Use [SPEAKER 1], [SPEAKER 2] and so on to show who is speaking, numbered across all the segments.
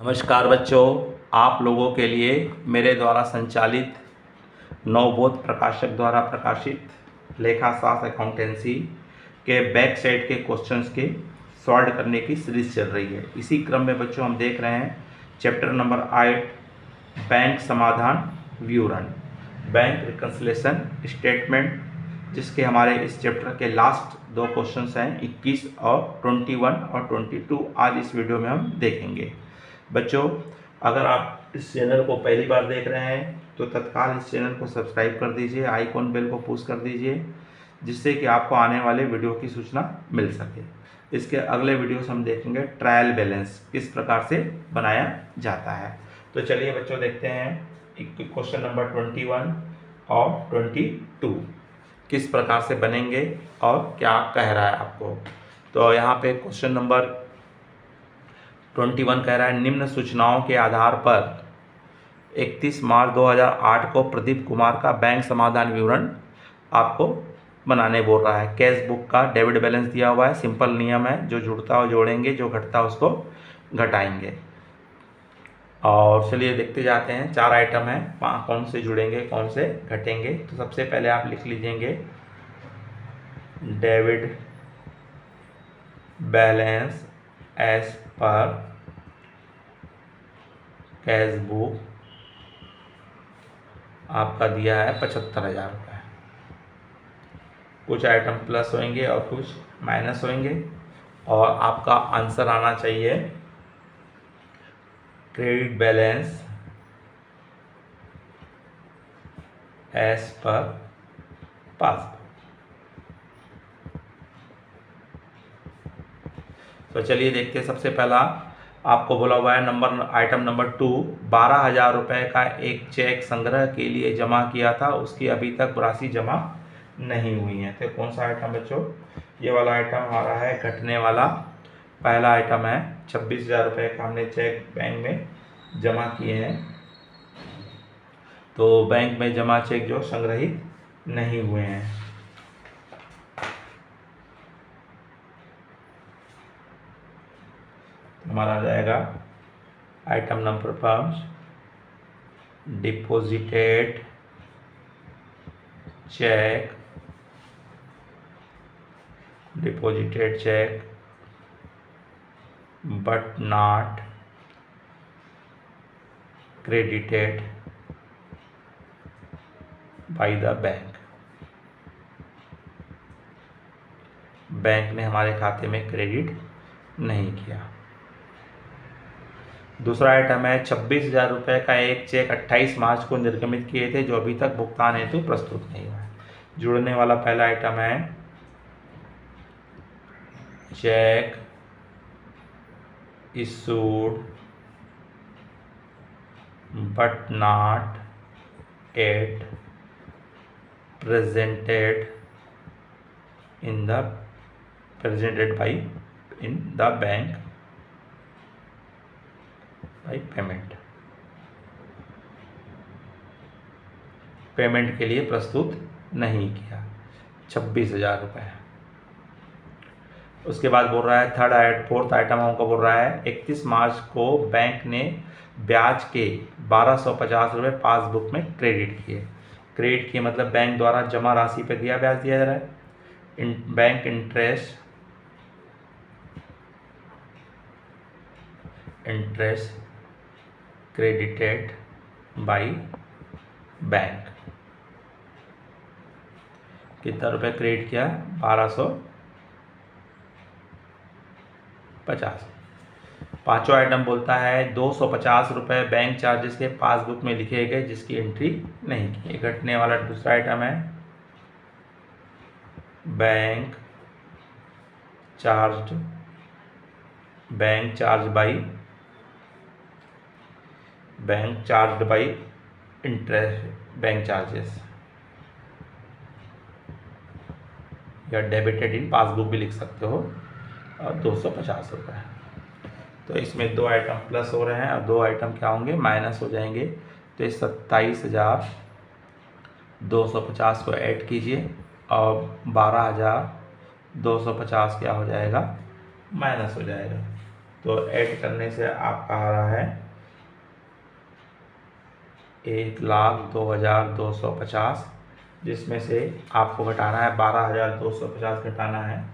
[SPEAKER 1] नमस्कार बच्चों, आप लोगों के लिए मेरे द्वारा संचालित नवबोध प्रकाशक द्वारा प्रकाशित लेखाशास्त्र अकाउंटेंसी के बैक साइड के क्वेश्चंस के सॉल्व करने की सीरीज चल रही है। इसी क्रम में बच्चों हम देख रहे हैं चैप्टर नंबर 8 बैंक समाधान विवरण, बैंक रिकन्सिलेशन स्टेटमेंट, जिसके हमारे इस चैप्टर के लास्ट दो क्वेश्चंस हैं 21 और 21 और 22 आज इस वीडियो में हम देखेंगे। बच्चों, अगर आप इस चैनल को पहली बार देख रहे हैं तो तत्काल इस चैनल को सब्सक्राइब कर दीजिए, आइकॉन बेल को पुश कर दीजिए, जिससे कि आपको आने वाले वीडियो की सूचना मिल सके। इसके अगले वीडियो से हम देखेंगे ट्रायल बैलेंस किस प्रकार से बनाया जाता है। तो चलिए बच्चों देखते हैं क्वेश्चन नंबर 21 और 22 किस प्रकार से बनेंगे और क्या कह रहा है आपको। तो यहाँ पे क्वेश्चन नंबर 21 कह रहा है, निम्न सूचनाओं के आधार पर 31 मार्च 2008 को प्रदीप कुमार का बैंक समाधान विवरण आपको बनाने बोल रहा है। कैश बुक का डेबिट बैलेंस दिया हुआ है, सिंपल नियम है, जो जुड़ता हो जोड़ेंगे, जो घटता है उसको घटाएंगे। और चलिए देखते जाते हैं। 4 आइटम है, कौन से जुड़ेंगे कौन से घटेंगे। तो सबसे पहले आप लिख लीजिएंगे debit balance as per cash book आपका दिया है 75,000 रुपये। कुछ आइटम प्लस होंगे और कुछ माइनस होंगे और आपका आंसर आना चाहिए credit balance as per passbook. तो चलिए देखते हैं। सबसे पहला आपको बोला हुआ है आइटम नंबर 2, 12,000 रुपये का एक चेक संग्रह के लिए जमा किया था, उसकी अभी तक राशि जमा नहीं हुई है। तो कौन सा आइटम बच्चों? ये वाला आइटम हमारा है घटने वाला। पहला आइटम है 26,000 रुपये का हमने चेक बैंक में जमा किए हैं, तो बैंक में जमा चेक जो संग्रहित नहीं हुए हैं। हमारा आ जाएगा item number 5, deposited cheque but not credited by the bank. Bank ने हमारे खाते में क्रेडिट नहीं किया। दूसरा आइटम है 26,000 रुपये का एक चेक 28 मार्च को निर्गमित किए थे, जो अभी तक भुगतान हेतु प्रस्तुत नहीं हुआ है। जुड़ने वाला पहला आइटम है check issued but not at presented by in the bank by payment के लिए प्रस्तुत नहीं किया 26,000 रुपये। उसके बाद बोल रहा है फोर्थ आइटम हमको बोल रहा है 31 मार्च को बैंक ने ब्याज के 1,250 रुपये पासबुक में क्रेडिट किए। क्रेडिट किए मतलब बैंक द्वारा जमा राशि पर दिया ब्याज दिया जा रहा है। Bank interest credited by bank. कितना रुपए क्रेडिट किया? 1,250। पांचवा आइटम बोलता है 250 रुपये बैंक चार्जेस के पासबुक में लिखे गए, जिसकी एंट्री नहीं की। घटने वाला दूसरा आइटम है bank charge by interest bank charges, या डेबिटेड इन पासबुक भी लिख सकते हो, और 250 रुपये। तो इसमें 2 आइटम प्लस हो रहे हैं और 2 आइटम क्या होंगे? माइनस हो जाएंगे। तो इस 27,250 को ऐड कीजिए और 12,250 क्या हो जाएगा? माइनस हो जाएगा। तो ऐड करने से आपका आ रहा है 1,02,250, जिसमें से आपको घटाना है 12,250 घटाना है,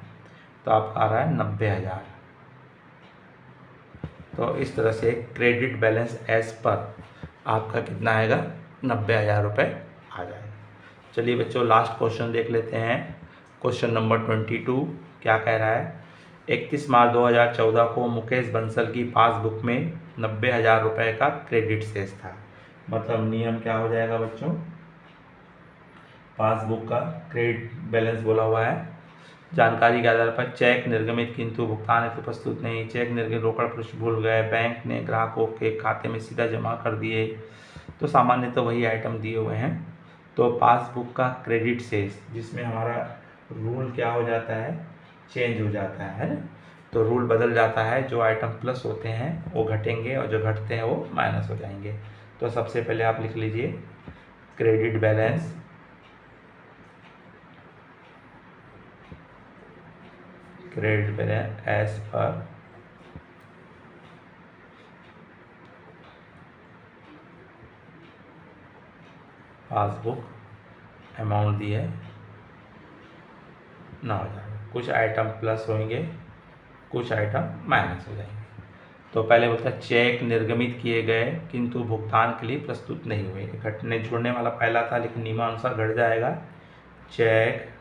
[SPEAKER 1] तो आपका आ रहा है 90,000। तो इस तरह से क्रेडिट बैलेंस एज पर आपका कितना आएगा, 90,000 रुपये आ जाएगा। चलिए बच्चों, लास्ट क्वेश्चन देख लेते हैं। क्वेश्चन नंबर 22 क्या कह रहा है, 31 मार्च 2014 को मुकेश बंसल की पासबुक में 90,000 रुपये का क्रेडिट शेष था। मतलब नियम क्या हो जाएगा बच्चों, पासबुक का क्रेडिट बैलेंस बोला हुआ है। जानकारी के आधार पर चेक निर्गमित किंतु भुगतान हेतु प्रस्तुत नहीं, चेक निर्गमित रोकड़ पृष्ठ भूल गए, बैंक ने ग्राहकों के खाते में सीधा जमा कर दिए, तो सामान्य तो वही आइटम दिए हुए हैं। तो पासबुक का क्रेडिट शेष, जिसमें हमारा रूल क्या हो जाता है, चेंज हो जाता है ना, तो रूल बदल जाता है। जो आइटम प्लस होते हैं वो घटेंगे और जो घटते हैं वो माइनस हो जाएंगे। तो सबसे पहले आप लिख लीजिए credit balance as per passbook amount दी है 9,000। कुछ आइटम प्लस होंगे, कुछ आइटम माइनस हो जाएंगे। तो पहले बोलता है चेक निर्गमित किए गए किंतु भुगतान के लिए प्रस्तुत नहीं हुए। घटने जुड़ने वाला पहला था, लेकिन नियमानुसार घट जाएगा। Check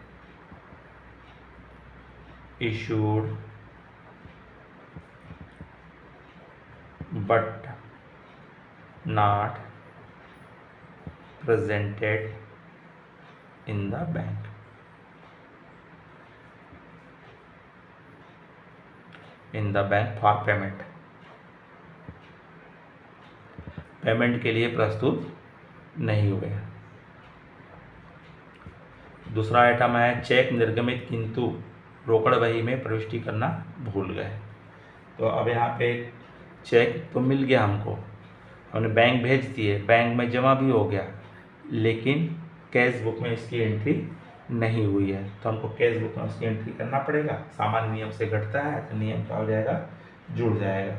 [SPEAKER 1] issued but not presented in the bank. In the bank for payment, payment के लिए प्रस्तुत नहीं हुए। दूसरा आइटम है चेक निर्गमित किंतु रोकड़ बही में प्रविष्टि करना भूल गए। तो अब यहाँ पे चेक तो मिल गया हमको, हमने बैंक भेज दिए, बैंक में जमा भी हो गया, लेकिन कैश बुक में इसकी एंट्री नहीं हुई है, तो हमको कैश बुक में उसकी एंट्री करना पड़ेगा। सामान्य नियम से घटता है तो नियम क्या हो जाएगा, जुड़ जाएगा।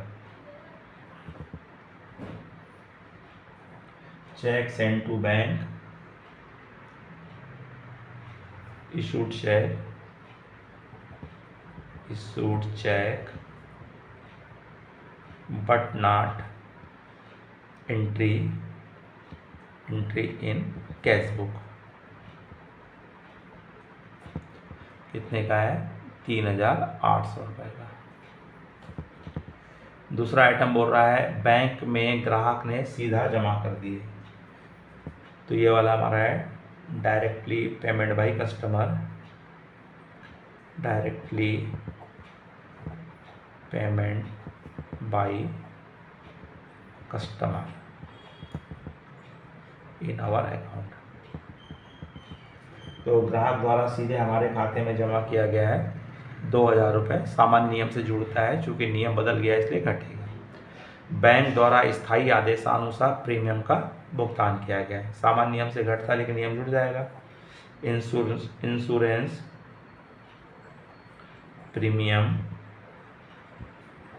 [SPEAKER 1] Cheque send to bank, issued check but not entry in cash book. कितने का है, 3,800 रुपये का। दूसरा आइटम बोल रहा है बैंक में ग्राहक ने सीधा जमा कर दिए, तो ये वाला हमारा है directly payment by customer, directly payment by customer in our account. तो ग्राहक द्वारा सीधे हमारे खाते में जमा किया गया है 2,000 रुपये। सामान्य नियम से जुड़ता है, चूँकि नियम बदल गया इसलिए घटेगा। बैंक द्वारा स्थायी आदेशानुसार प्रीमियम का भुगतान किया गया है। सामान्य नियम से घटता है, लेकिन नियम जुड़ जाएगा। Insurance premium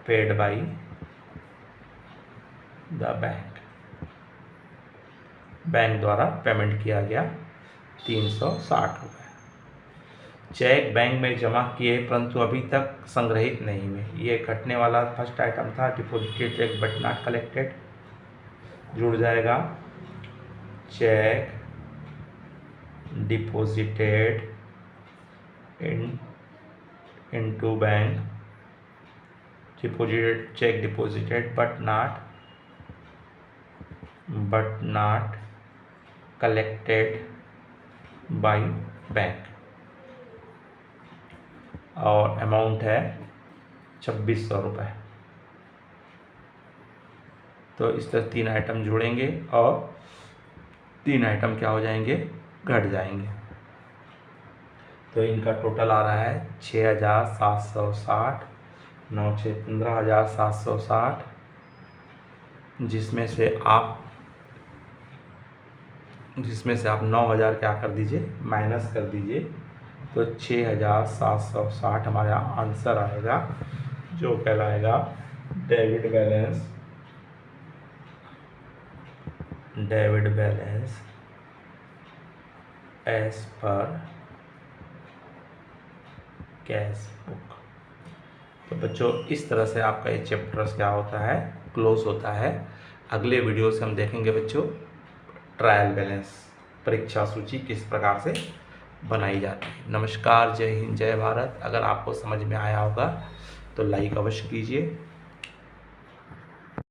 [SPEAKER 1] paid by the bank, bank द्वारा पेमेंट किया गया 360 रुपये। चेक बैंक में जमा किए परंतु अभी तक संग्रहित नहीं हुए, ये घटने वाला फर्स्ट आइटम था। Deposited cheque but not collected, जुड़ जाएगा। Cheque deposited into bank, deposited cheque deposited but not collected by bank, और अमाउंट है 2,600 रुपये। तो इस तरह 3 आइटम जोड़ेंगे और 3 आइटम क्या हो जाएंगे, घट जाएंगे। तो इनका टोटल आ रहा है 6,760, 9 6 15,760, जिसमें से आप 9,000 क्या कर दीजिए, माइनस कर दीजिए। तो 6,760 हमारा आंसर आएगा, जो कहलाएगा debit balance as per cash book. तो बच्चों इस तरह से आपका ये चैप्टर्स क्या होता है, क्लोज होता है। अगले वीडियो से हम देखेंगे बच्चों ट्रायल बैलेंस, परीक्षा सूची किस प्रकार से बनाई जाती है। नमस्कार, जय हिंद, जय भारत। अगर आपको समझ में आया होगा तो लाइक अवश्य कीजिए।